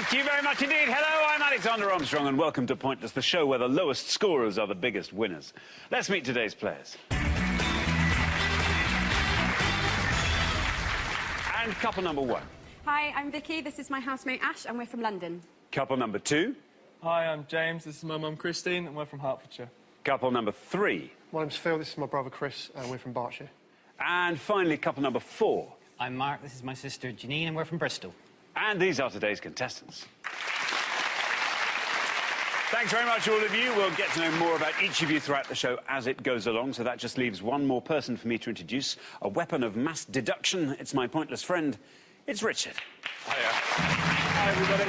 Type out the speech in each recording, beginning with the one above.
Thank you very much indeed. Hello, I'm Alexander Armstrong, and welcome to Pointless, the show where the lowest scorers are the biggest winners. Let's meet today's players. And couple number one. Hi, I'm Vicky. This is my housemate Ash, and we're from London. Couple number two. Hi, I'm James. This is my mum Christine, and we're from Hertfordshire. Couple number three. My name's Phil. This is my brother Chris, and we're from Berkshire. And finally, couple number four. I'm Mark. This is my sister Janine, and we're from Bristol. And these are today's contestants. Thanks very much, all of you. We'll get to know more about each of you throughout the show as it goes along, so that just leaves one more person for me to introduce, a weapon of mass deduction. It's my pointless friend. It's Richard. Hiya. Hi, everybody.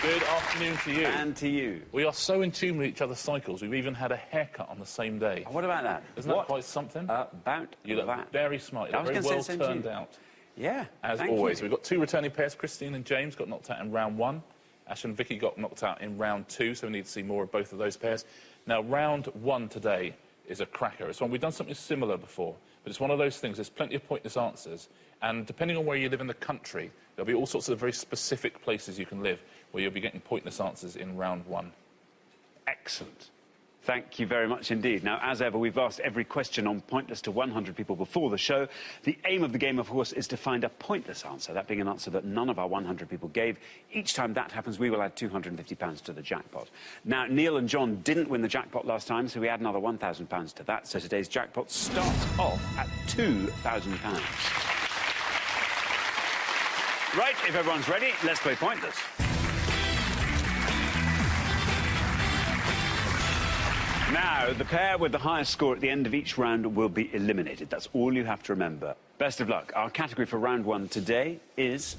Afternoon. Good afternoon to you. And to you. We are so in tune with each other's cycles, we've even had a haircut on the same day. What about that? Isn't that quite something? About You look that. very smart. You look very well turned out. Yeah, As always. We've got two returning pairs. Christine and James got knocked out in round one. Ash and Vicky got knocked out in round two, so we need to see more of both of those pairs. Now, round one today is a cracker. It's one we've done something similar before, but it's one of those things. There's plenty of pointless answers, and depending on where you live in the country, there'll be all sorts of very specific places you can live where you'll be getting pointless answers in round one. Excellent. Thank you very much indeed. Now, as ever, we've asked every question on Pointless to 100 people before the show. The aim of the game, of course, is to find a pointless answer, that being an answer that none of our 100 people gave. Each time that happens, we will add £250 to the jackpot. Now, Neil and John didn't win the jackpot last time, so we add another £1,000 to that. So today's jackpot starts off at £2,000. Right, if everyone's ready, let's play Pointless. Now, the pair with the highest score at the end of each round will be eliminated. That's all you have to remember. Best of luck. Our category for round one today is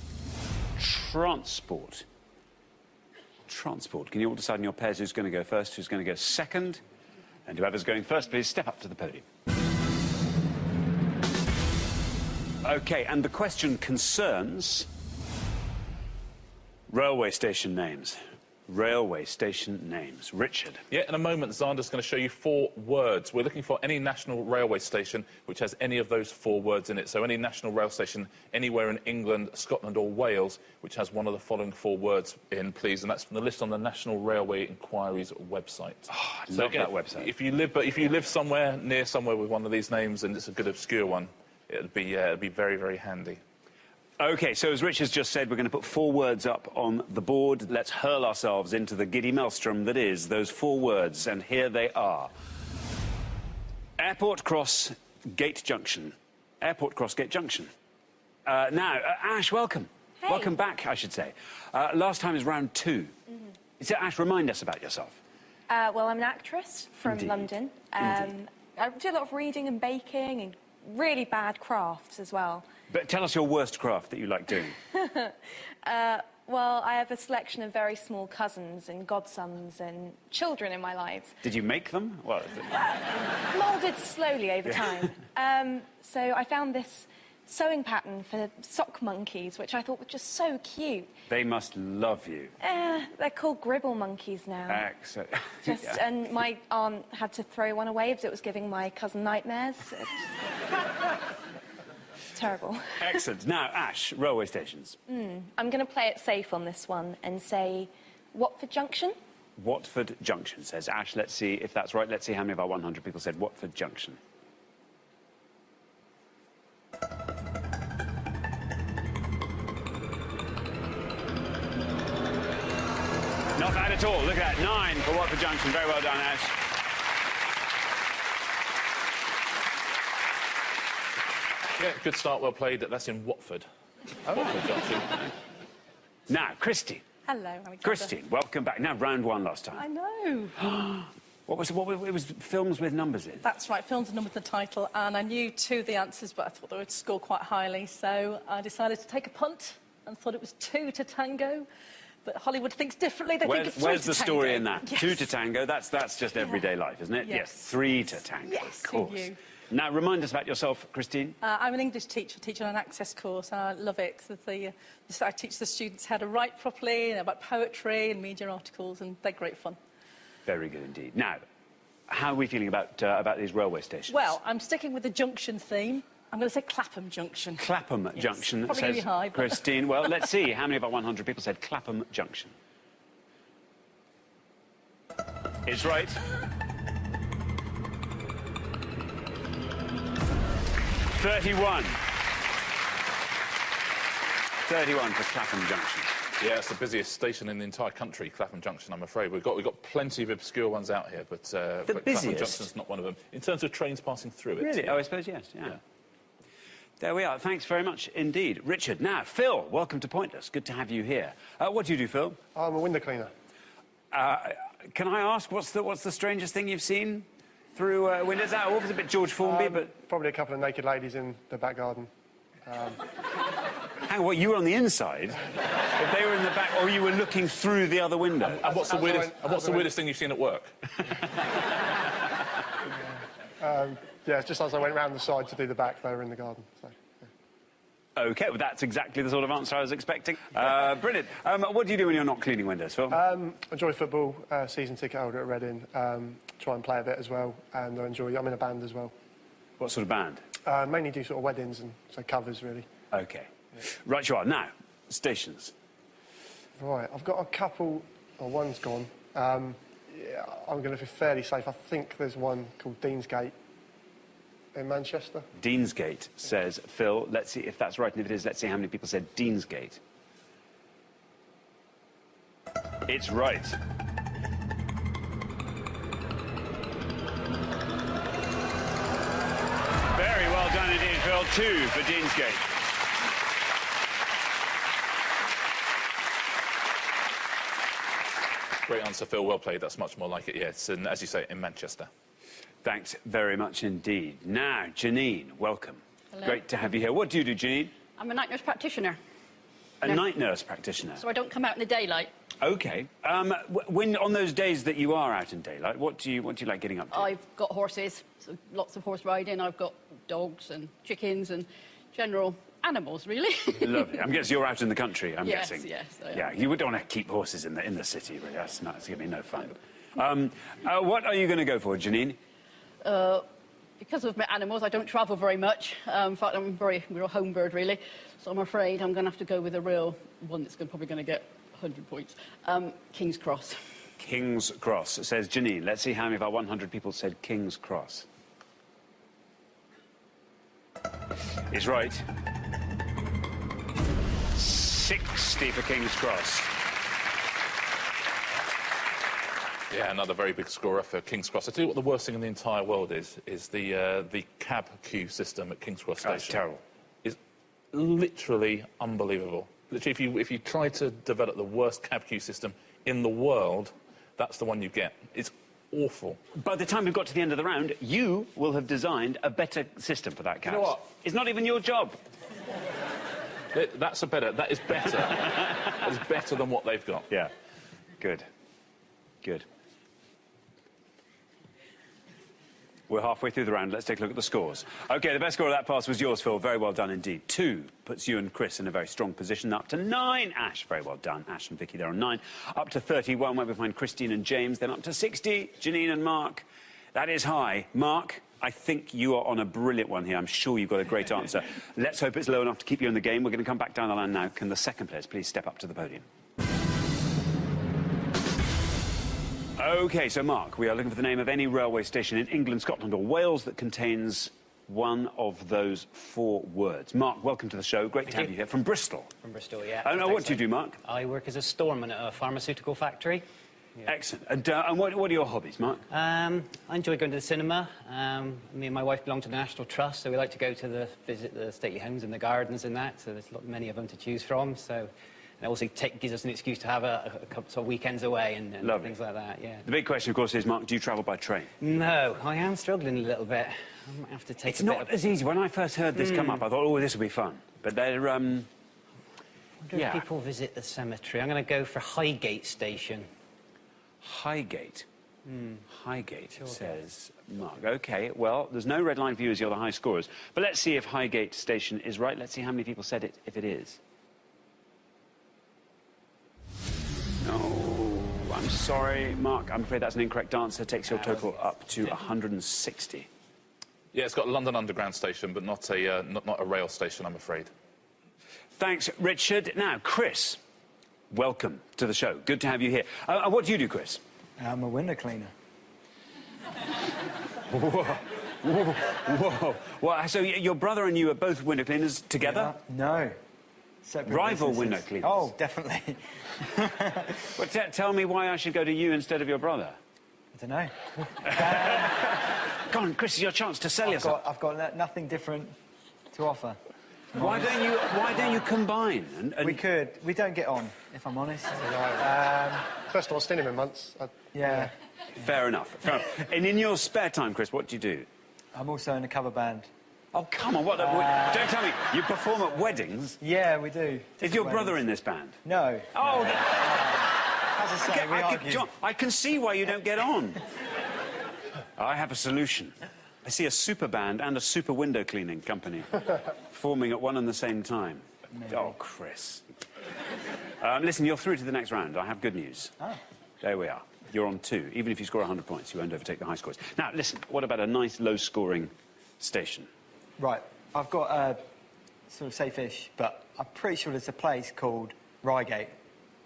transport. Transport. Can you all decide in your pairs who's going to go first, who's going to go second? And whoever's going first, please step up to the podium. OK, and the question concerns railway station names. Railway station names. Richard. Yeah, in a moment, Xander's going to show you 4 words. We're looking for any national railway station which has any of those 4 words in it. So any national rail station anywhere in England, Scotland or Wales which has one of the following 4 words in, please. And that's from the list on the National Railway Inquiry's website. Oh, I love that website. If you live somewhere near somewhere with one of these names and it's a good obscure one, it'd be very, very handy. OK, so as Rich has just said, we're going to put 4 words up on the board. Let's hurl ourselves into the giddy maelstrom that is those 4 words, and here they are. Airport Cross Gate Junction. Airport Cross Gate Junction. Now, Ash, welcome. Hey. Welcome back, I should say. Last time is round 2. So, Ash, remind us about yourself. Well, I'm an actress from Indeed. London. Indeed. I do a lot of reading and baking and really bad crafts as well. But tell us your worst craft that you like doing. Well, I have a selection of very small cousins and godsons and children in my lives. Did you make them? Well, Moulded slowly over time. So I found this sewing pattern for sock monkeys, which I thought were just so cute. they must love you. They're called gribble monkeys now. Excellent. And my aunt had to throw one away because it was giving my cousin nightmares. Terrible. Excellent. Now, Ash, railway stations. I'm going to play it safe on this one and say Watford Junction. Watford Junction, says Ash. Let's see if that's right. Let's see how many of our 100 people said Watford Junction. Not bad at all. Look at that. 9 for Watford Junction. Very well done, Ash. Yeah, good start, well played. That's in Watford. Watford Junction. Now, Christine. Hello, Alexander. Christine, welcome back. Now, round 1 last time. I know. What was it was films with numbers in? That's right, films and numbers the title, and I knew 2 of the answers, but I thought they would score quite highly, so I decided to take a punt and thought it was 2 to tango. But Hollywood thinks differently. They think it's 3 to tango. Where's the story in that? Yes. 2 to tango, that's just everyday life, isn't it? Yes. 3 to tango, Yes, of course. you. Now, remind us about yourself, Christine. I'm an English teacher, teaching an access course, and I love it. I teach the students how to write properly, and about poetry and media articles, and they're great fun. Very good indeed. Now, how are we feeling about these railway stations? Well, I'm sticking with the junction theme. I'm going to say Clapham Junction. Clapham Junction, Probably says gonna be high, but- Christine. Well, let's see how many of our 100 people said Clapham Junction. It's right. 31. 31 for Clapham Junction. Yeah, it's the busiest station in the entire country, Clapham Junction, I'm afraid. We've got plenty of obscure ones out here, but, but Clapham busiest? Junction's not one of them. In terms of trains passing through it. Really? Oh, I suppose, yes, yeah. There we are. Thanks very much indeed. Richard, now, Phil, welcome to Pointless. Good to have you here. What do you do, Phil? I'm a window cleaner. Can I ask, what's the strangest thing you've seen through windows? That was a bit George Formby, but... Probably a couple of naked ladies in the back garden. Hang on, what, you were on the inside? If they were in the back, or you were looking through the other window? And what's the weirdest thing you've seen at work? Yeah, just as I went round the side to do the back, they were in the garden. So, yeah. OK, well, that's exactly the sort of answer I was expecting. Brilliant. What do you do when you're not cleaning windows, Phil? Enjoy football, Season ticket holder at Reading. Try and play a bit as well, and I'm in a band as well. What sort of band? Mainly do sort of weddings and so covers, really. OK. Right you are. Now, stations. Right, I've got a couple... Oh, one's gone. Yeah, I'm going to be fairly safe. I think there's one called Deansgate in Manchester. Deansgate, says Phil. Let's see if that's right, and if it is, let's see how many people said Deansgate. It's right. Very well done indeed, Phil. 2 for Deansgate. Great answer, Phil. Well played. That's much more like it, yes. And as you say, in Manchester. Thanks very much indeed. Now, Janine, welcome. Hello. Great to have you here. What do you do, Janine? I'm a night nurse practitioner, A night nurse practitioner. so I don't come out in the daylight. OK. When on those days that you are out in daylight, what do you like getting up to? I've got horses, so lots of horse riding. I've got dogs and chickens and general animals, really. Lovely. I'm guessing you're out in the country, I'm Yes, guessing. yes, I am. Yeah, you don't want to keep horses in the city, really. That's going to be no fun. What are you going to go for, Janine? Because of my animals, I don't travel very much. In fact, I'm a real home bird, really. So I'm afraid I'm going to have to go with a real one that's probably going to get 100 points. King's Cross. King's Cross, says Janine. Let's see how many of our 100 people said King's Cross. Is right. 60 for King's Cross. Yeah, another very big scorer for King's Cross. I tell you what the worst thing in the entire world is the cab queue system at King's Cross Station. That's terrible. It's literally unbelievable. Literally, if you try to develop the worst cab queue system in the world, that's the one you get. It's awful. By the time we've got to the end of the round, you will have designed a better system for that, Cabs. You know what? It's not even your job. That is better. That is better than what they've got. Yeah. Good. Good. We're halfway through the round. Let's take a look at the scores. OK, the best score of that pass was yours, Phil. Very well done indeed. 2 puts you and Chris in a very strong position. Up to 9. Ash, very well done. Ash and Vicky, they're on 9. Up to 31, where we find Christine and James. Then up to 60, Janine and Mark. That is high. Mark, I think you are on a brilliant one here. I'm sure you've got a great answer. Let's hope it's low enough to keep you in the game. We're going to come back down the line now. Can the second players please step up to the podium? OK, so, Mark, we are looking for the name of any railway station in England, Scotland or Wales that contains one of those 4 words. Mark, welcome to the show. Great to have you here. From Bristol. From Bristol, yeah. What do you do, Mark? I work as a storeman at a pharmaceutical factory. Yeah. Excellent. And what are your hobbies, Mark? I enjoy going to the cinema. Me and my wife belong to the National Trust, so we like to go to visit the stately homes and the gardens and that, so there's many of them to choose from. So it also gives us an excuse to have a couple of weekends away and things like that, yeah. The big question, of course, is, Mark, do you travel by train? No, I am struggling a little bit. I might have to take It's not as easy. When I first heard this come up, I thought, oh, this will be fun. But they're, I wonder if people visit the cemetery. I'm going to go for Highgate Station. Highgate. Highgate, says Mark. OK, well, there's no red line for you as you're the high scorers. But let's see if Highgate Station is right. Let's see how many people said it, if it is. No, I'm sorry, Mark. I'm afraid that's an incorrect answer. Takes your total up to 160. Yeah, it's got a London Underground station, but not a rail station, I'm afraid. Thanks, Richard. Now, Chris, welcome to the show. Good to have you here. What do you do, Chris? I'm a window cleaner. Whoa. Whoa. Whoa. Well, so your brother and you are both window cleaners together? No. Separate Rival businesses. window cleaners? Oh, definitely. Well, tell me why I should go to you instead of your brother. I don't know. Go on, Chris, it's your chance to sell yourself. I've got nothing different to offer. Why don't you combine? And... We could. We don't get on, if I'm honest. First time I've seen him in months. Yeah. Fair enough. Fair enough. And in your spare time, Chris, what do you do? I'm also in a cover band. Oh, come on, what? Don't tell me. You perform at weddings? Yeah, we do. Is your brother in this band? No. Oh, As I say, we argue. John, I can see why you don't get on. I have a solution. I see a super band and a super window cleaning company forming at one and the same time. Maybe. Oh, Chris. Listen, you're through to the next round. I have good news. Ah. There we are. You're on 2. Even if you score 100 points, you won't overtake the high scores. Now, listen, what about a nice low-scoring station? Right. I've got a sort of safe-ish, but I'm pretty sure there's a place called Reigate.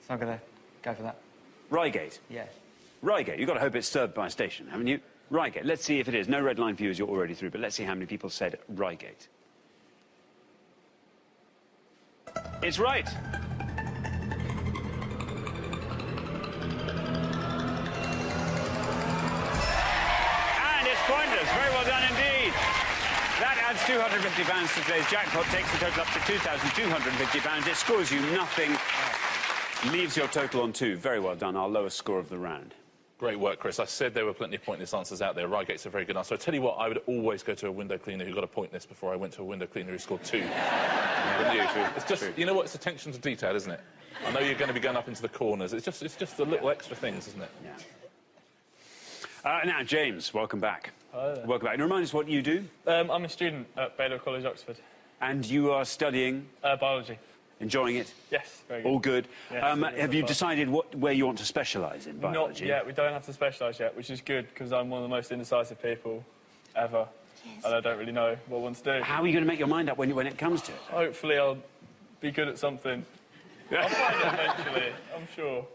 So I'm going to go for that. Reigate? Yeah. Reigate. You've got to hope it's served by a station, haven't you? Reigate. Let's see if it is. No red line for you as you're already through, but let's see how many people said Reigate. It's right. And it's pointless. Very well done indeed. That adds £250 to today's jackpot, takes the total up to £2,250. It scores you nothing, leaves your total on 2. Very well done. Our lowest score of the round. Great work, Chris. I said there were plenty of pointless answers out there. Reigate's a very good answer. I tell you what, I would always go to a window cleaner who got a pointless before I went to a window cleaner who scored 2. Wouldn't you? It's just, you know what? It's attention to detail, isn't it? I know you're going to be going up into the corners. It's just the little extra things, isn't it? Yeah. Now, James, welcome back. Hi there. Welcome back. And remind us what you do. I'm a student at Baylor College, Oxford. And you are studying, Biology. enjoying it, Yes, very good. all good. Yes, Have you decided where you want to specialise in biology? Not yet. We don't have to specialise yet, which is good because I'm one of the most indecisive people ever. Yes. And I don't really know what I want to do. How are you going to make your mind up when it comes to it? Hopefully I'll be good at something. I'll find it eventually, I'm sure.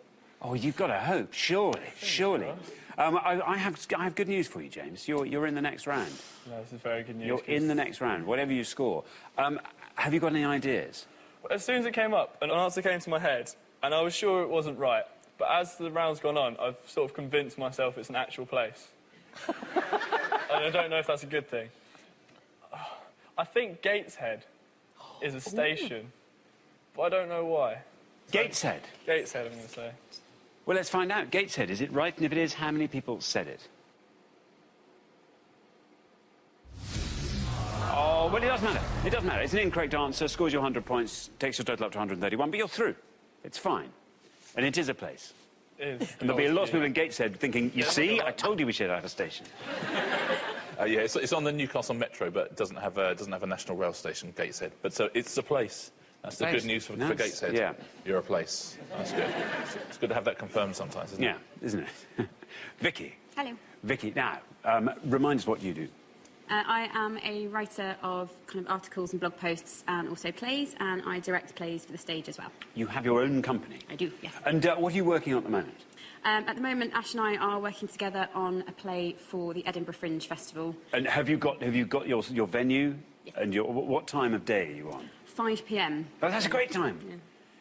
Oh, you've got to hope, surely, surely. I have good news for you, James. You're in the next round. No, this is very good news. You're in the next round, whatever you score. Have you got any ideas? As soon as it came up, an answer came to my head, and I was sure it wasn't right. But as the round's gone on, I've sort of convinced myself it's an actual place. And I don't know if that's a good thing. I think Gateshead is a station, but I don't know why. Gateshead? Gateshead, I'm going to say. Well, let's find out. Gateshead, is it right? And if it is, how many people said it? Oh, well, it doesn't matter. It doesn't matter. It's an incorrect answer, scores you 100 points, takes your total up to 131, but you're through. It's fine. And it is a place. It is. And there'll be lots of people in Gateshead thinking, you see, I told you we should have a station. Yeah, it's on the Newcastle Metro, but it doesn't have a national rail station, Gateshead. But so it's a place. That's the good news for Gateshead. Yeah. You're a place. That's good. It's good to have that confirmed sometimes, isn't it? Yeah, isn't it? Vicky. Hello. Vicky, now, remind us what you do. I am a writer of kind of articles and blog posts and also plays, and I direct plays for the stage as well. You have your own company. I do, yes. And what are you working on at the moment? At the moment, Ash and I are working together on a play for the Edinburgh Fringe Festival. And have you got your venue? Yes. And what time of day are you on? 5 p.m. Oh, that's a great time. Yeah.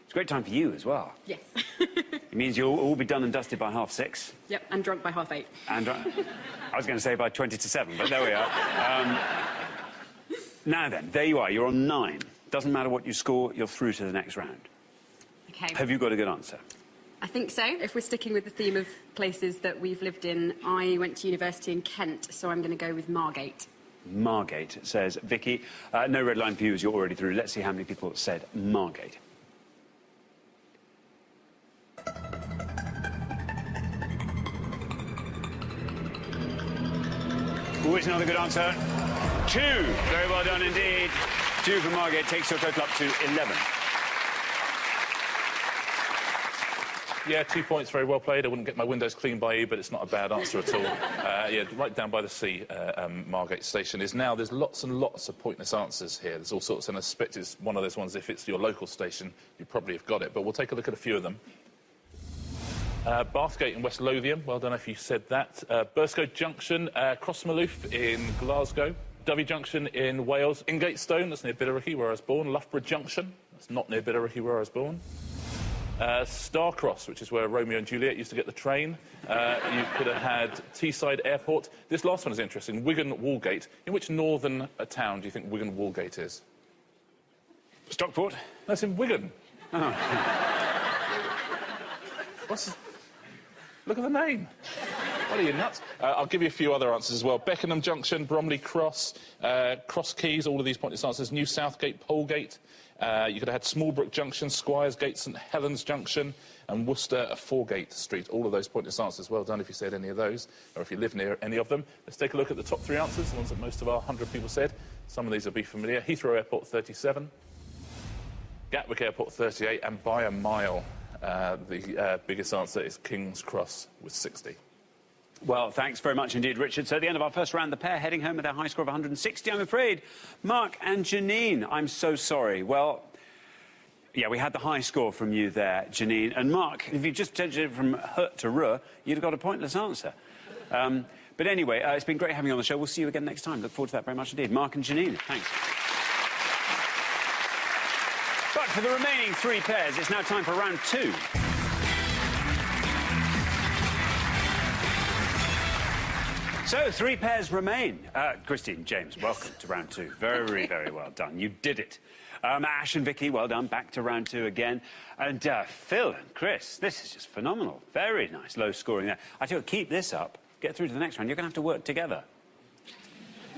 It's a great time for you as well. Yes. It means you'll all be done and dusted by 6:30. Yep, and drunk by 8:30. And I was going to say by 20 to 7, but there we are. Now then, there you are. You're on 9. Doesn't matter what you score, you're through to the next round. Okay. Have you got a good answer? I think so. If we're sticking with the theme of places that we've lived in, I went to university in Kent, so I'm going to go with Margate. Margate, says Vicky. No red line for you as you're already through. Let's see how many people said Margate. Oh, it's another good answer. 2. Very well done indeed. 2 for Margate takes your total up to 11. Yeah, 2 points, very well played. I wouldn't get my windows cleaned by you, but it's not a bad answer at all. Yeah, right down by the sea, Margate Station is now. There's lots and lots of pointless answers here. There's all sorts, and I suspect it's one of those ones, if it's your local station, you probably have got it, but we'll take a look at a few of them. Bathgate in West Lothian, well done if you said that. Burscough Junction, Crossmaloof in Glasgow. Dovey Junction in Wales. Ingatestone, that's near Billericay, where I was born. Loughborough Junction, that's not near Billericay, where I was born. Starcross, which is where Romeo and Juliet used to get the train. You could have had Teesside Airport. This last one is interesting. Wigan Woolgate. In which northern town do you think Wigan Woolgate is? Stockport? That's in Wigan. Oh. What's... Look at the name. What are you, nuts? I'll give you a few other answers as well. Beckenham Junction, Bromley Cross, Cross Keys, all of these pointless answers. New Southgate, Polegate. You could have had Smallbrook Junction, Squires Gate, St Helens Junction, and Worcester, Foregate Street. All of those pointless answers. Well done if you said any of those, or if you live near any of them. Let's take a look at the top 3 answers, the ones that most of our 100 people said. Some of these will be familiar. Heathrow Airport, 37. Gatwick Airport, 38. And by a mile, the biggest answer is King's Cross with 60. Well, thanks very much indeed, Richard. So at the end of our first round, the pair heading home with their high score of 160, I'm afraid. Mark and Janine, I'm so sorry. Well, yeah, we had the high score from you there, Janine. And Mark, if you just changed it from H to R, you'd have got a pointless answer. But anyway, it's been great having you on the show. We'll see you again next time. Look forward to that very much indeed. Mark and Janine, thanks. But for the remaining 3 pairs, it's now time for round 2. So, 3 pairs remain. Christine, James, welcome to round 2. Very, very well done. You did it. Ash and Vicky, well done. Back to round 2 again. And Phil and Chris, this is just phenomenal. Very nice, low scoring there. I tell you, keep this up, get through to the next round. You're going to have to work together.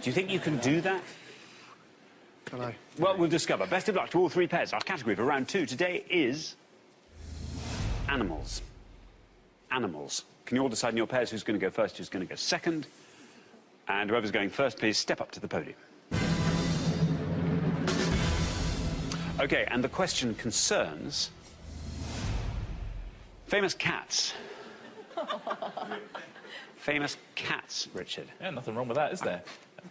Do you think you can do that? I don't know. Well, we'll discover. Best of luck to all 3 pairs. Our category for round 2 today is animals. Animals. Can you all decide in your pairs who's going to go first, who's going to go second? And whoever's going first, please step up to the podium. OK, and the question concerns famous cats. Famous cats, Richard. Yeah, nothing wrong with that, is there?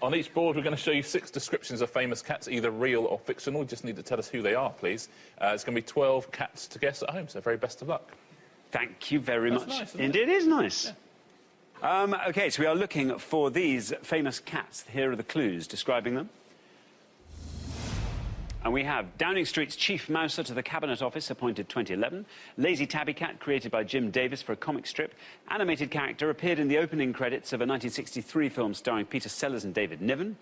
On each board, we're going to show you 6 descriptions of famous cats, either real or fictional. You just need to tell us who they are, please. It's going to be 12 cats to guess at home, so very best of luck. Thank you very much. Nice, Indeed, it is nice. Yeah. OK, so we are looking for these famous cats. Here are the clues describing them. And we have Downing Street's chief mouser to the Cabinet Office, appointed 2011. Lazy Tabby Cat, created by Jim Davis for a comic strip. Animated character, appeared in the opening credits of a 1963 film starring Peter Sellers and David Niven.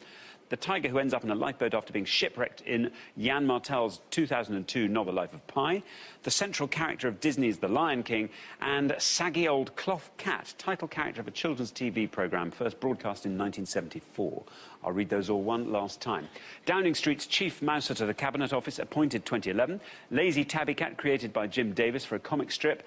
The tiger who ends up in a lifeboat after being shipwrecked in Yann Martel's 2002 novel Life of Pi. The central character of Disney's The Lion King. And Saggy Old Cloth Cat, title character of a children's TV programme, first broadcast in 1974. I'll read those all one last time. Downing Street's chief mouser to the Cabinet Office, appointed 2011. Lazy Tabby Cat, created by Jim Davis for a comic strip.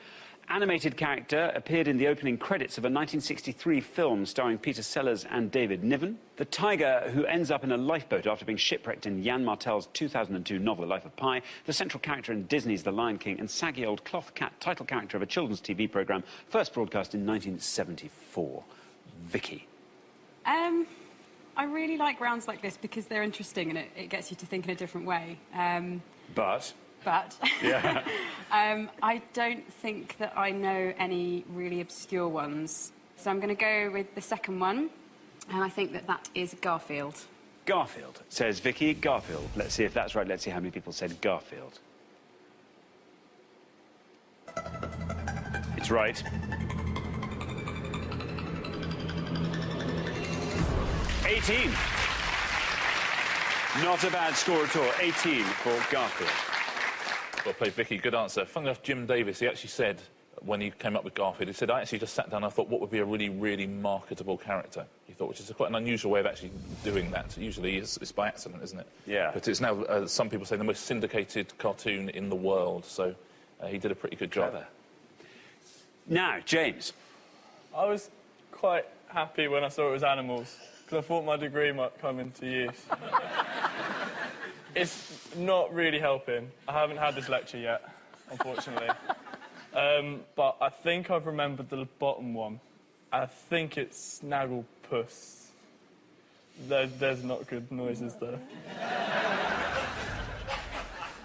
Animated character, appeared in the opening credits of a 1963 film starring Peter Sellers and David Niven. The tiger who ends up in a lifeboat after being shipwrecked in Yann Martel's 2002 novel Life of Pi. The central character in Disney's The Lion King. And Saggy Old Cloth Cat, title character of a children's TV programme, first broadcast in 1974. Vicky. I really like rounds like this because they're interesting and it gets you to think in a different way. But yeah. I don't think that I know any really obscure ones. So I'm going to go with the second one, and I think that is Garfield. Garfield, says Vicky. Garfield. Let's see if that's right. Let's see how many people said Garfield. It's right. $18. Not a bad score at all. 18 for Garfield. Well played, Vicky. Good answer. Funny enough, Jim Davis, he actually said, when he came up with Garfield, he said, I actually just sat down and I thought, what would be a really, really marketable character? He thought, which is quite an unusual way of actually doing that. Usually it's by accident, isn't it? Yeah. But it's now, some people say, the most syndicated cartoon in the world. So he did a pretty good job. Clever. Now, James. I was quite happy when I saw it was animals, because I thought my degree might come into use. It's not really helping. I haven't had this lecture yet, unfortunately. But I think I've remembered the bottom one. I think it's Snagglepuss. There's not good noises there.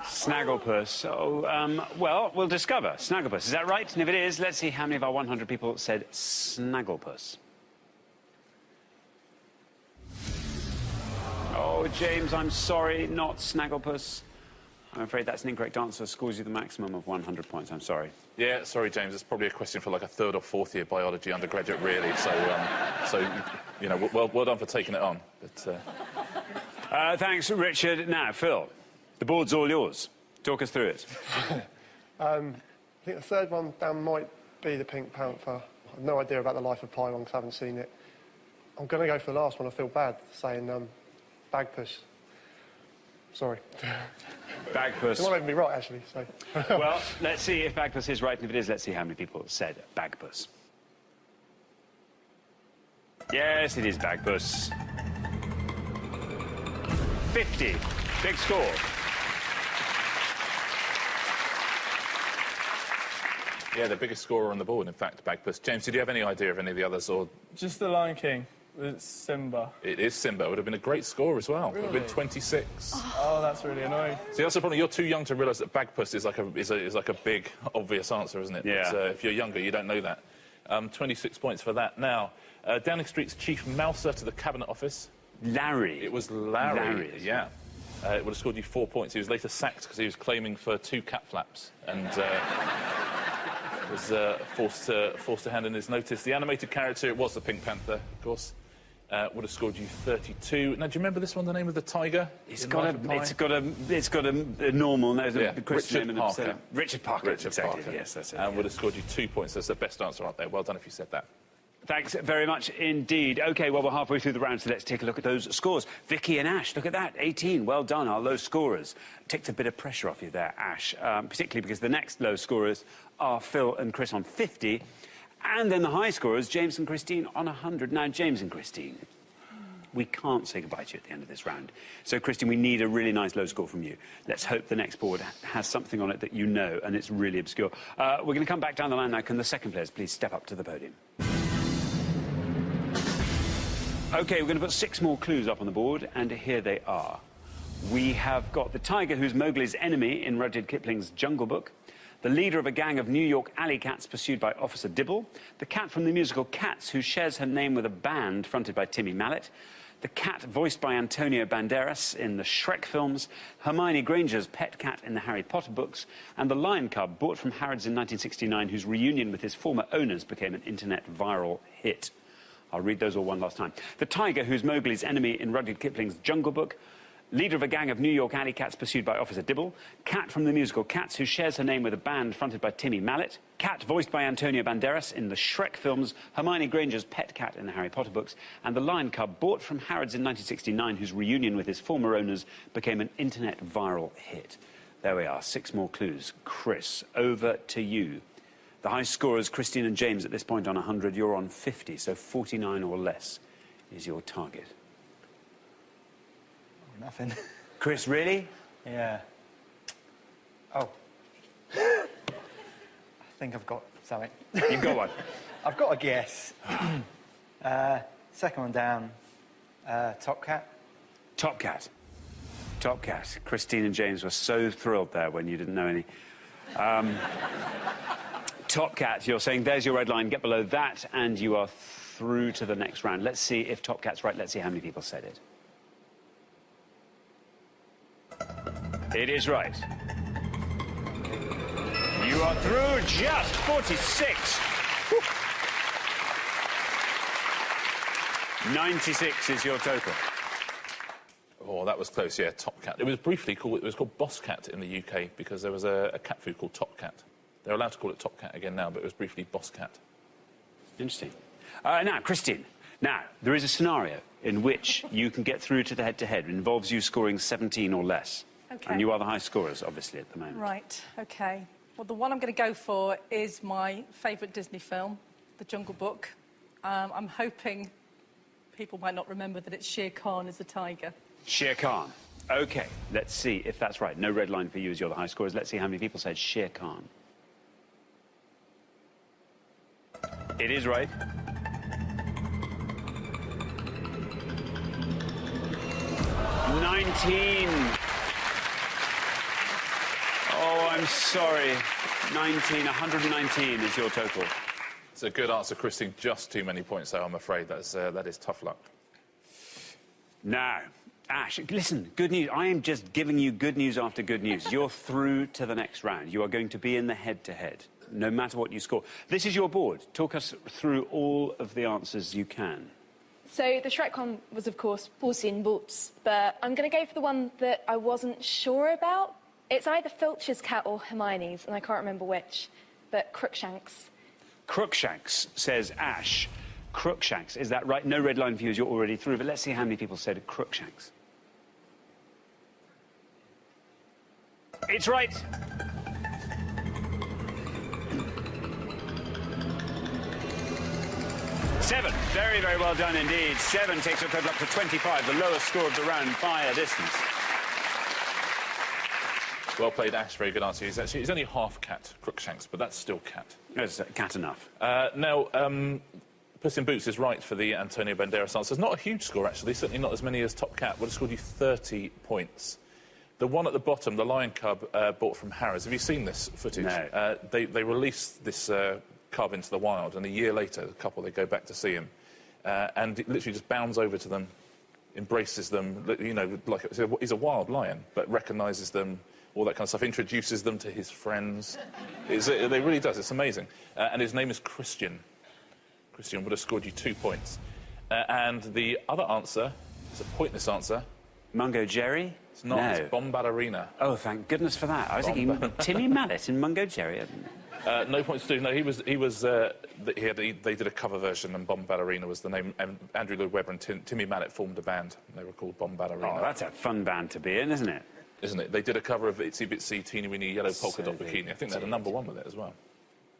Snagglepuss. Oh, well, we'll discover. Snagglepuss. Is that right? And if it is, let's see how many of our 100 people said Snagglepuss. Oh, James, I'm sorry, not Snagglepuss. I'm afraid that's an incorrect answer. Scores you the maximum of 100 points. I'm sorry. Yeah, sorry, James. It's probably a question for like a third or fourth year biology undergraduate, really. So you know, well done for taking it on. But thanks, Richard. Now, Phil, the board's all yours. Talk us through it. I think the third one down might be the Pink Panther. I have no idea about the Life of Pi because I haven't seen it. I'm going to go for the last one. I feel bad saying Bagpuss. Sorry. Bagpuss. It might even be right, actually. So. Well, let's see if Bagpuss is right, and if it is, let's see how many people said Bagpuss. Yes, it is Bagpuss. 50. Big score. yeah, the biggest scorer on the board, in fact, Bagpuss. James, did you have any idea of any of the others, or...? Just the Lion King. It's Simba. It is Simba. It would have been a great score as well. Really? It would have been 26. Oh, that's really annoying. See, that's the problem. You're too young to realise that Bagpuss is like a big, obvious answer, isn't it? Yeah. But, if you're younger, you don't know that. 26 points for that. Now, Downing Street's chief mouser to the Cabinet Office. Larry. It was Larry. Yeah. It would have scored you 4 points. He was later sacked because he was claiming for 2 cat flaps and was forced to hand in his notice. The animated character, it was the Pink Panther, of course. Would have scored you 32. Now, do you remember this one? The name of the tiger? It's got a normal name. Yeah. Richard Parker. Richard Parker. Richard exactly. Parker. Yes, that's it. And would have scored you 2 points. That's the best answer out there. Well done if you said that. Thanks very much indeed. OK, well, we're halfway through the round, so let's take a look at those scores. Vicky and Ash, look at that, 18. Well done, our low scorers. Takes a bit of pressure off you there, Ash, particularly because the next low scorers are Phil and Chris on 50, and then the high scorers, James and Christine, on 100. Now, James and Christine, we can't say goodbye to you at the end of this round. So, Christine, we need a really nice low score from you. Let's hope the next board has something on it that you know, and it's really obscure. We're going to come back down the line now. Can the second players please step up to the podium? OK, we're going to put 6 more clues up on the board, and here they are. We have got the tiger who's Mowgli's enemy in Rudyard Kipling's Jungle Book, the leader of a gang of New York alley cats pursued by Officer Dibble, the cat from the musical Cats who shares her name with a band fronted by Timmy Mallet, the cat voiced by Antonio Banderas in the Shrek films, Hermione Granger's pet cat in the Harry Potter books, and the lion cub bought from Harrods in 1969 whose reunion with his former owners became an internet viral hit. I'll read those all one last time. The tiger who's Mowgli's enemy in Rudyard Kipling's Jungle Book, leader of a gang of New York alley cats pursued by Officer Dibble, cat from the musical Cats who shares her name with a band fronted by Timmy Mallet, cat voiced by Antonio Banderas in the Shrek films, Hermione Granger's pet cat in the Harry Potter books, and the lion cub bought from Harrods in 1969 whose reunion with his former owners became an internet viral hit. There we are, 6 more clues. Chris, over to you. The high scorers, Christine and James, at this point on 100. You're on 50, so 49 or less is your target. Nothing. Chris, really? Yeah. Oh. I think I've got something. You've got one. I've got a guess. Second one down. Top Cat. Top Cat. Top Cat. Christine and James were so thrilled there when you didn't know any. Top Cat, you're saying there's your red line, get below that, and you are through to the next round. Let's see if Top Cat's right. Let's see how many people said it. It is right. You are through just 46. Whew. 96 is your total. Oh, that was close, yeah, Top Cat. It was briefly called, Boss Cat in the UK because there was a cat food called Top Cat. They're allowed to call it Top Cat again now, but it was briefly Boss Cat. Interesting. Now, Christine, there is a scenario in which you can get through to the head-to-head. It involves you scoring 17 or less. OK. And you are the high scorers, obviously, at the moment. Right, OK. Well, the one I'm going to go for is my favourite Disney film, The Jungle Book. I'm hoping people might not remember that it's Shere Khan as the tiger. Shere Khan. OK, let's see if that's right. No red line for you as you're the high scorers. Let's see how many people said Shere Khan. It is right. 19. Oh, I'm sorry. 19, 119 is your total. It's a good answer, Christine. Just too many points, though, I'm afraid. That is tough luck. Now, Ash, listen, good news. I am just giving you good news after good news. You're through to the next round. You are going to be in the head-to-head, no matter what you score. This is your board. Talk us through all of the answers you can. So the Shrek one was, of course, Puss in Boots, but I'm going to go for the one that I wasn't sure about. It's either Filch's cat or Hermione's, and I can't remember which, but Crookshanks. Crookshanks, says Ash. Crookshanks, is that right? No red line for you as you're already through, but let's see how many people said Crookshanks. It's right. Seven. Very, very well done indeed. 7 takes your total up to 25, the lowest score of the round by a distance. Well played, Ash. Very good answer. He's only half cat, Crookshanks, but that's still cat. That's cat enough. Now, Puss in Boots is right for the Antonio Banderas answer. It's not a huge score, actually, certainly not as many as Top Cat. Would have scored you 30 points. The one at the bottom, the Lion Cub, bought from Harrods. Have you seen this footage? No. They released this cub into the wild, and a year later, the couple, they go back to see him, and it literally just bounds over to them, embraces them, you know, like he's a wild lion, but recognises them, all that kind of stuff, introduces them to his friends. It really does. It's amazing. And his name is Christian. Christian would have scored you 2 points. And the other answer is a pointless answer. Mungo Jerry? It's not. No. It's Bomballerina. Oh, thank goodness for that. I was thinking Timmy Mallet in Mungo Jerry. No points to do. No, they did a cover version, and Bomballerina was the name. And Andrew Lloyd Webber and Timmy Mallet formed a band. And they were called Bomballerina. Oh, that's a fun band to be in, isn't it? Isn't it? They did a cover of Itsy Bitsy Teeny Weeny Yellow Polka Dot Bikini. I think they had a #1 with it as well.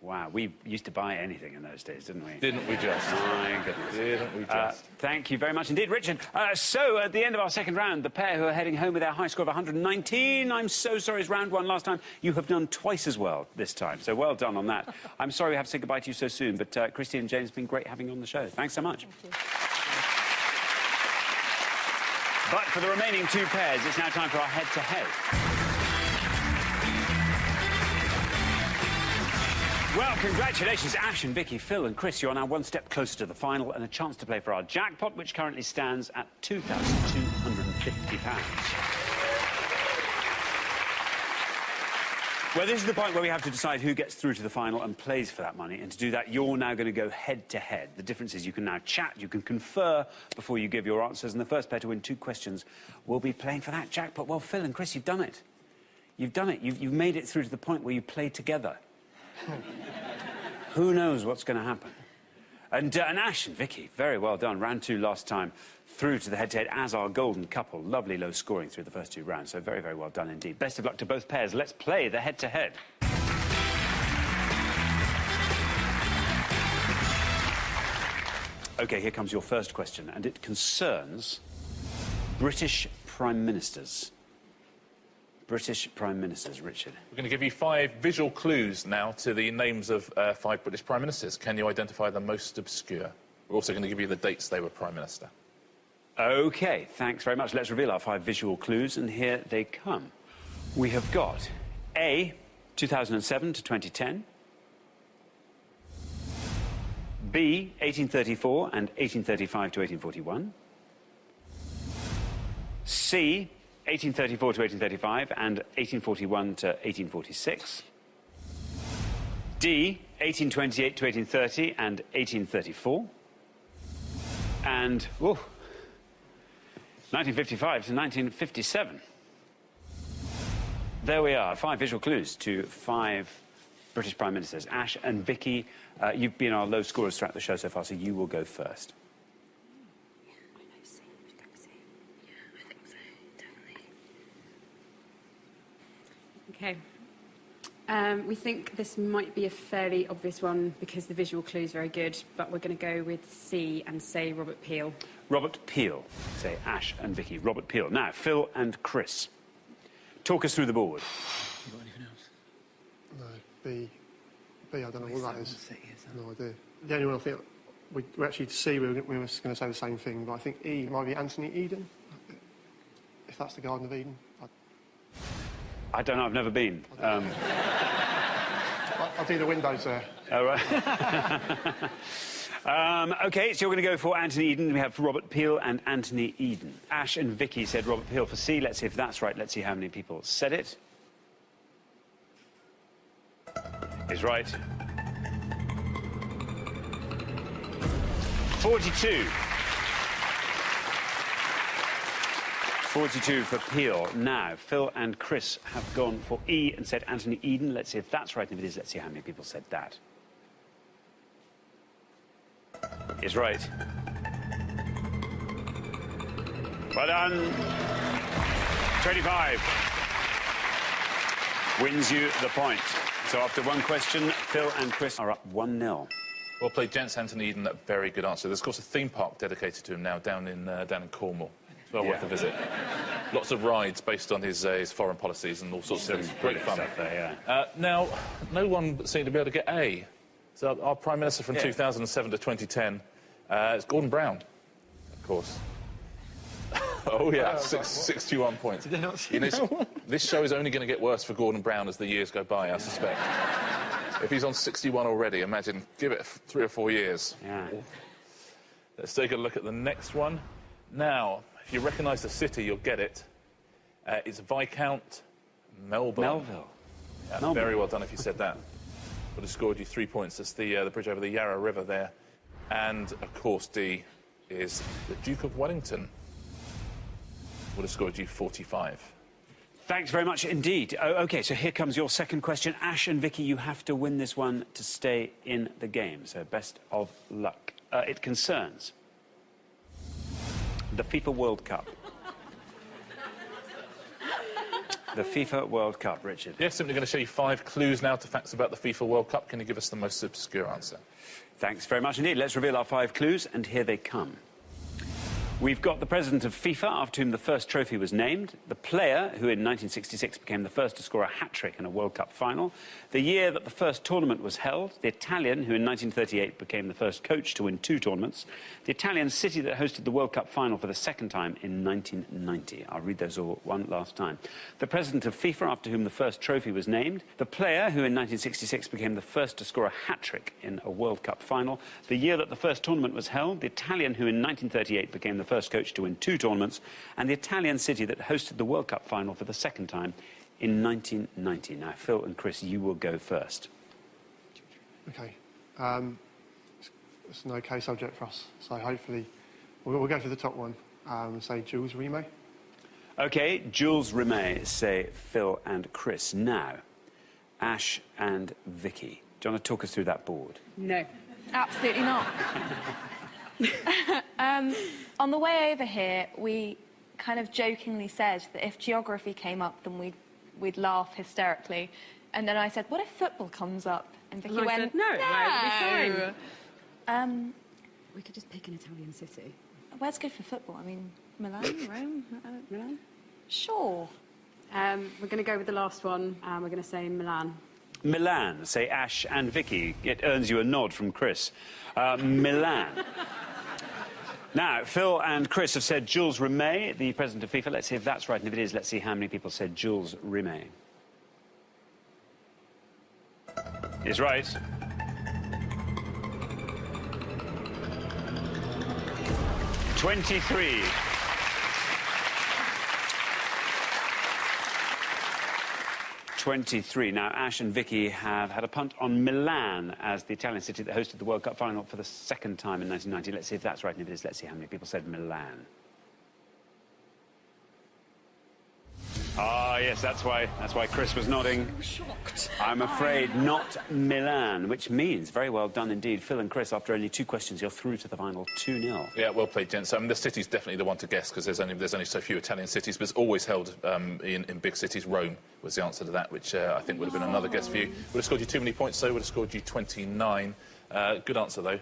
Wow, we used to buy anything in those days, didn't we? Didn't we just? My goodness. Didn't we just? Thank you very much indeed, Richard. So, at the end of our second round, the pair who are heading home with their high score of 119, I'm so sorry, it's round 1 last time. You have done twice as well this time, so well done on that. I'm sorry we have to say goodbye to you so soon, but Christy and James, it's been great having you on the show. Thanks so much. Thank you. But for the remaining 2 pairs, it's now time for our head-to-head. Well, congratulations, Ash and Vicky, Phil and Chris. You're now one step closer to the final and a chance to play for our jackpot, which currently stands at £2,250. Well, this is the point where we have to decide who gets through to the final and plays for that money. And to do that, you're now going to go head-to-head. The difference is you can now chat, you can confer before you give your answers, and the first pair to win 2 questions will be playing for that jackpot. Well, Phil and Chris, you've done it. You've done it. You've made it through to the point where you play together. Who knows what's going to happen? And Ash and Vicky, very well done. Round 2 last time, through to the head-to-head as our golden couple. Lovely low scoring through the first 2 rounds, so very, very well done indeed. Best of luck to both pairs. Let's play the head-to-head. OK, here comes your first question, and it concerns British Prime Ministers. British Prime Ministers, Richard. We're going to give you 5 visual clues now to the names of 5 British Prime Ministers. Can you identify the most obscure? We're also going to give you the dates they were Prime Minister. OK, thanks very much. Let's reveal our 5 visual clues, and here they come. We have got A, 2007 to 2010. B, 1834 and 1835 to 1841. C, 1834 to 1835 and 1841 to 1846. D, 1828 to 1830 and 1834. And, 1955 to 1957. There we are, 5 visual clues to 5 British Prime Ministers. Ash and Vicky, you've been our low scorers throughout the show so far, so you will go first. OK. We think this might be a fairly obvious one because the visual clue is very good, but we're going to go with C and say Robert Peel. Robert Peel. Say Ash and Vicky. Robert Peel. Now, Phil and Chris. Talk us through the board. No, B. I don't know what that is. No idea. the only one I think we actually see, we were going to say the same thing, but I think E might be Anthony Eden, if that's the Garden of Eden. I don't know, I've never been. I'll do the windows there. All right. OK, so you're going to go for Anthony Eden. We have Robert Peel and Anthony Eden. Ash and Vicky said Robert Peel for C. Let's see if that's right. Let's see how many people said it. Is right. 42. 42 for Peel. Now, Phil and Chris have gone for E and said Anthony Eden. Let's see if that's right. And if it is, let's see how many people said that. Is right. Well done. 25. Wins you the point. So after one question, Phil and Chris are up 1-0. Well played, gents. Anthony Eden, a very good answer. There's, of course, a theme park dedicated to him now down in Cornwall. It's well worth a visit. Lots of rides based on his foreign policies and all sorts of things. Great fun. There, yeah. Now, no one seemed to be able to get A. So our Prime Minister from 2007 to 2010 is Gordon Brown, of course. Oh, yeah, 61 points. You know, this show is only going to get worse for Gordon Brown as the years go by, I suspect. If he's on 61 already, imagine, give it 3 or 4 years. Yeah. Let's take a look at the next one. Now, if you recognise the city, you'll get it. It's Viscount Melbourne. Melville. Yeah, Melbourne. very well done if you said that. Would have scored you 3 points. That's the bridge over the Yarra River there. And, of course, D is the Duke of Wellington. Would have scored you 45. Thanks very much indeed. OK, so here comes your second question. Ash and Vicky, you have to win this one to stay in the game, so best of luck. It concerns the FIFA World Cup. The FIFA World Cup, Richard. Yes, simply going to show you 5 clues now to facts about the FIFA World Cup. Can you give us the most obscure answer? Thanks very much indeed. Let's reveal our 5 clues, and here they come. We've got the president of FIFA, after whom the first trophy was named, the player who in 1966 became the first to score a hat-trick in a World Cup final, the year that the first tournament was held, the Italian who in 1938 became the first coach to win 2 tournaments, the Italian city that hosted the World Cup final for the second time in 1990. I'll read those all one last time. The president of FIFA, after whom the first trophy was named, the player who in 1966 became the first to score a hat-trick in a World Cup final, the year that the first tournament was held, the Italian who in 1938 became the first coach to win 2 tournaments, and the Italian city that hosted the World Cup final for the second time in 1990. Now, Phil and Chris, you will go first. OK. It's an OK subject for us, so hopefully we'll go for the top one and say Jules Rimet. OK, Jules Rimet, say Phil and Chris. Now, Ash and Vicky, do you want to talk us through that board? No. Absolutely not. On the way over here, we kind of jokingly said that if geography came up, then we'd laugh hysterically. And then I said, what if football comes up? And Vicky went, said, no, it'll be fine. We could just pick an Italian city. Where's good for football? I mean, Milan, Rome? Milan? Sure. We're going to go with the last one, and we're going to say Milan. Milan, say Ash and Vicky. It earns you a nod from Chris. Milan. Now, Phil and Chris have said Jules Rimet, the president of FIFA. Let's see if that's right, and if it is, let's see how many people said Jules Rimet. Is right. $23. 23. Now, Ash and Vicky have had a punt on Milan as the Italian city that hosted the World Cup final for the second time in 1990. Let's see if that's right, and if it is, let's see how many people said Milan. Ah, yes, that's why Chris was nodding. I'm shocked. I'm afraid not Milan, which means very well done indeed. Phil and Chris, after only 2 questions, you're through to the final 2-0. Yeah, well played, gents. I mean, the city's definitely the one to guess because there's only so few Italian cities, but it's always held in big cities. Rome was the answer to that, which I think would have been another guess for you. Would have scored you too many points, so would have scored you 29. Good answer, though.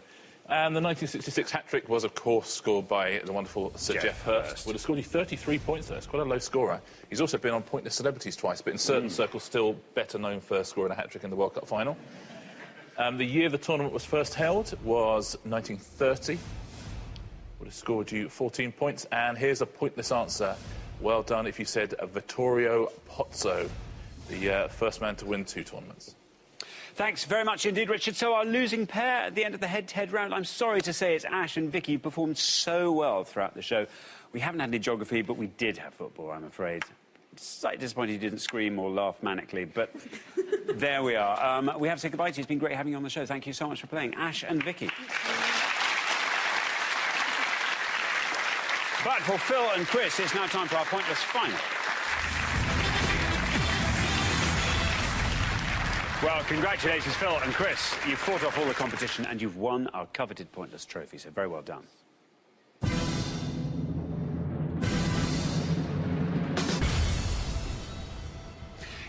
And the 1966 hat-trick was, of course, scored by the wonderful Sir Geoff Hurst. Would have scored you 33 points, though. It's quite a low scorer. He's also been on Pointless Celebrities twice, but in certain circles still better known for scoring a hat-trick in the World Cup final. The year the tournament was first held was 1930. Would have scored you 14 points. And here's a pointless answer. Well done if you said Vittorio Pozzo, the first man to win 2 tournaments. Thanks very much indeed, Richard. So our losing pair at the end of the head-to-head round, I'm sorry to say it's Ash and Vicky, who performed so well throughout the show. We haven't had any geography, but we did have football, I'm afraid. Slightly disappointed you didn't scream or laugh manically, but there we are. We have to say goodbye to you. It's been great having you on the show. Thank you so much for playing. Ash and Vicky. But for Phil and Chris, it's now time for our pointless final. Well, congratulations, Phil and Chris. You've fought off all the competition and you've won our coveted pointless trophy, so very well done.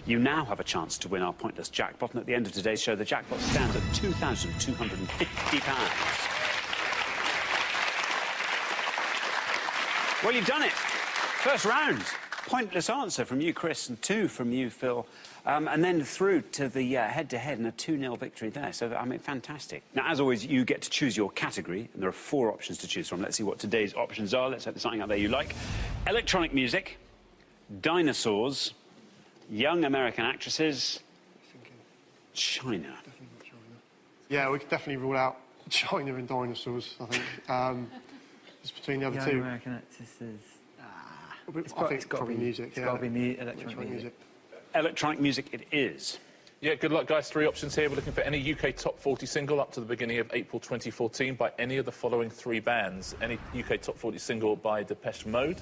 You now have a chance to win our pointless jackpot, and at the end of today's show, the jackpot stands at £2,250. Well, you've done it. First round. Pointless answer from you, Chris, and 2 from you, Phil. And then through to the head-to-head and a 2-0 victory there. So, I mean, fantastic. Now, as always, you get to choose your category, and there are 4 options to choose from. Let's see what today's options are. Let's hope there's something out there you like. Electronic music, dinosaurs, young American actresses, China. Yeah, we could definitely rule out China and dinosaurs, I think. It's between the other 2. American actresses. I think it's probably music, It's got to be electronic music. Electronic music it is. Yeah, good luck, guys. 3 options here. We're looking for any UK top 40 single up to the beginning of April 2014 by any of the following 3 bands. Any UK top 40 single by Depeche Mode,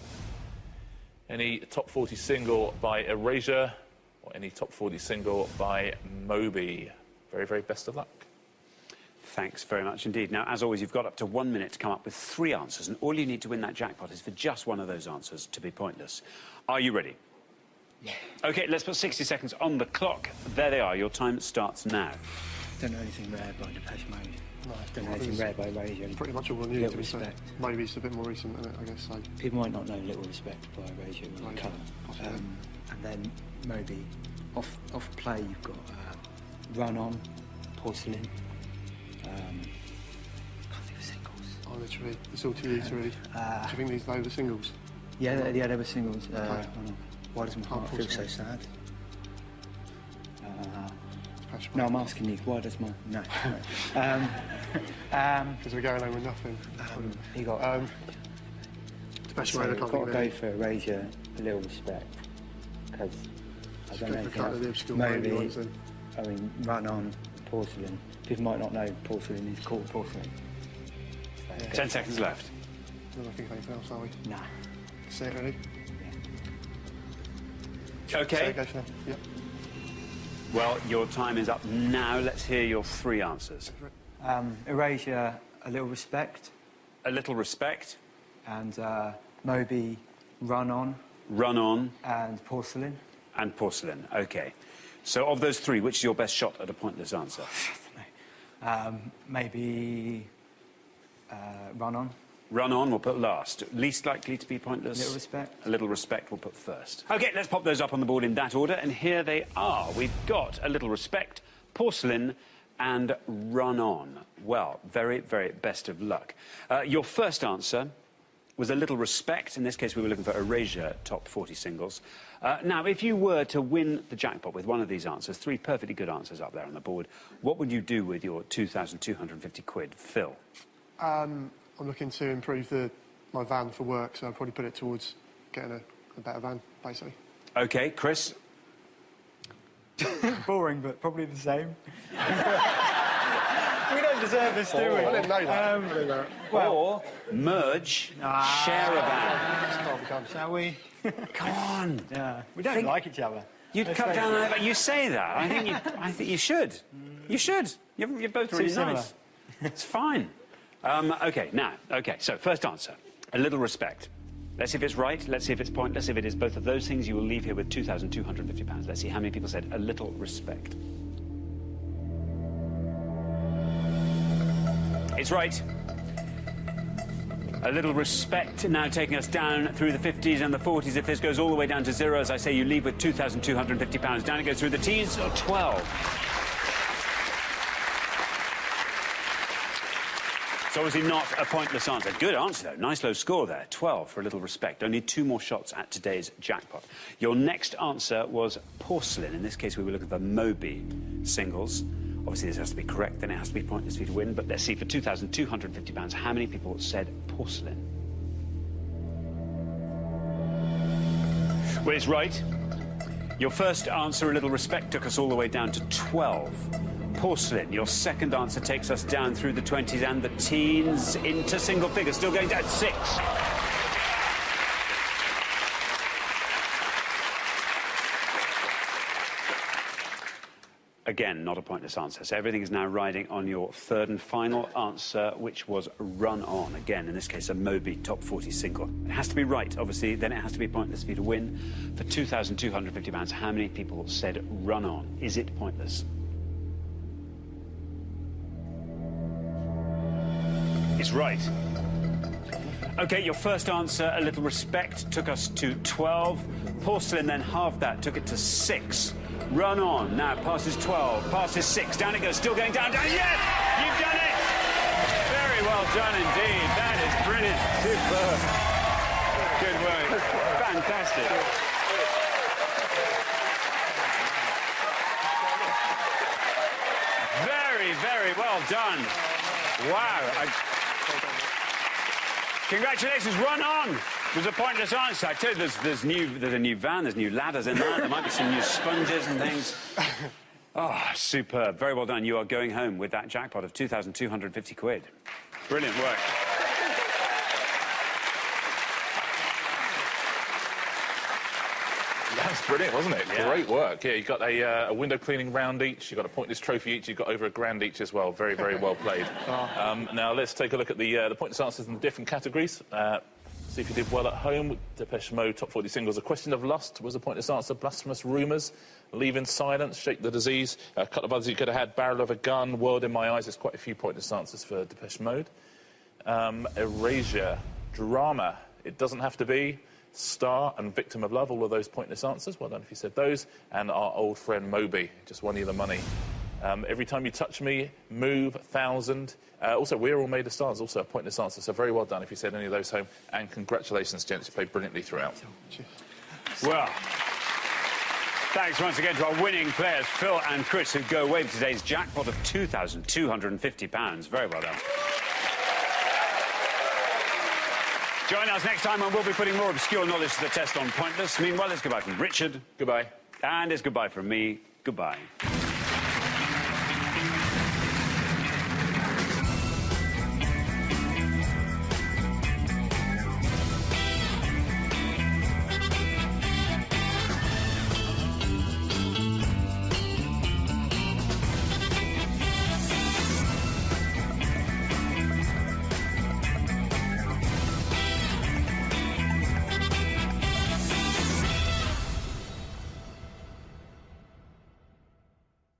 any top 40 single by Erasure, or any top 40 single by Moby. Very, very best of luck. Thanks very much indeed. Now, as always, you've got up to 1 minute to come up with 3 answers, and all you need to win that jackpot is for just one of those answers to be pointless. Are you ready? Yeah. OK, let's put 60 seconds on the clock. There they are. Your time starts now. Don't know anything rare by Depeche Mode. No, Don't know anything rare by Erasure. Pretty much all I knew, Little to be fair. Respect. Maybe it's a bit more recent, isn't it, I guess so. People might not know Little Respect by Erasure or Right. Colour. And then Moby. Off play, you've got Run On, Porcelain. Can't think of singles. Oh, literally, it's all too easy, really. Do you think these are the singles? Yeah, they were singles. Why does my heart feel so Porcelain. sad? No, I'm asking you, why does my... No. Because we're going home with nothing. You got... Depeche so Mode, I I've can't got to think go of for Erasure, A Little Respect. Because I don't know go for a anything couple of the else. obscure Moby ones then. I mean, Run On, Porcelain. People might not know Porcelain is called Porcelain. So, 10 seconds left. I don't think of anything else, are we? Nah. That's it, really? OK. So go for them. Yep. Well, your time is up now. Let's hear your 3 answers. Erasure, A Little Respect. A Little Respect. And Moby, Run On. Run On. And Porcelain. And Porcelain. OK. So of those 3, which is your best shot at a pointless answer? Maybe Run On. Run On we'll put last. Least likely to be pointless? Little Respect. A Little Respect we'll put first. OK, let's pop those up on the board in that order, and here they are. We've got A Little Respect, Porcelain and Run On. Well, very, very best of luck. Your first answer was A Little Respect. In this case, we were looking for Erasure top 40 singles. Now, if you were to win the jackpot with one of these answers, 3 perfectly good answers up there on the board, what would you do with your £2,250? Phil? I'm looking to improve my van for work, so I'll probably put it towards getting a better van, basically. OK, Chris? Boring, but probably the same. We don't deserve this, do we? I didn't know that. Or merge, share a van. This can't be done. Shall we? Come on. Yeah. We don't like each other. You'd cut down on it. You say that. I think you should. You should. You're both really similar. nice. It's fine. OK, now, OK, so first answer. A Little Respect. Let's see if it's right. Let's see if it's pointless. If it is both of those things, you will leave here with £2,250. Let's see how many people said A Little Respect. It's right. A Little Respect now taking us down through the 50s and the 40s. If this goes all the way down to 0, as I say, you leave with £2,250. Down it goes through the T's, or 12. It's obviously not a pointless answer. Good answer, though. Nice low score there. 12 for a little respect. Only 2 more shots at today's jackpot. Your next answer was porcelain. In this case, we were looking for Moby singles. Obviously, this has to be correct, then it has to be pointless for you to win. But let's see, for £2,250, how many people said porcelain? Well, it's right. Your first answer, a little respect, took us all the way down to 12. Porcelain. Your second answer takes us down through the 20s and the teens into single figures, still going down 6. Again, not a pointless answer. So everything is now riding on your third and final answer, which was Run On. Again, in this case, a Moby top 40 single. It has to be right, obviously, then it has to be pointless for you to win. For £2,250, how many people said Run On? Is it pointless? It's right. OK, your first answer, a little respect, took us to 12. Porcelain then halved that, took it to 6. Run On now passes 12, passes 6, down it goes, still going down, down, yes! You've done it! Very well done indeed. That is brilliant. Superb. Good work. Fantastic. Very, very well done. Wow. Congratulations, Run On. It was a pointless answer. I tell you, there's a new van, there's new ladders in there, there might be some new sponges and things. Oh, superb. Very well done. You are going home with that jackpot of 2,250 quid. Brilliant work. That's brilliant, wasn't it? Yeah. Great work. Yeah, you got a window cleaning round each, you got a pointless trophy each, you got over £1,000 each as well. Very, very well played. Now let's take a look at the pointless answers in the different categories. See if you did well at home. Depeche Mode top 40 singles. A Question of Lust was a pointless answer. Blasphemous Rumours, Leave in Silence, Shake the Disease. A couple of others you could have had. Barrel of a Gun, World in My Eyes. There's quite a few pointless answers for Depeche Mode. Erasure, Drama, It Doesn't Have to Be, Star and Victim of Love, all of those pointless answers. Well done if you said those. And our old friend Moby, just won you the money. Every Time You Touch Me, Move, 1,000. Also, We're All Made of Stars, also a pointless answer. So very well done if you said any of those home. And congratulations, gents, you played brilliantly throughout. Well, thanks once again to our winning players, Phil and Chris, who go away with today's jackpot of £2,250. Very well done. Join us next time when we'll be putting more obscure knowledge to the test on Pointless. Meanwhile, it's goodbye from Richard. Goodbye. And it's goodbye from me. Goodbye.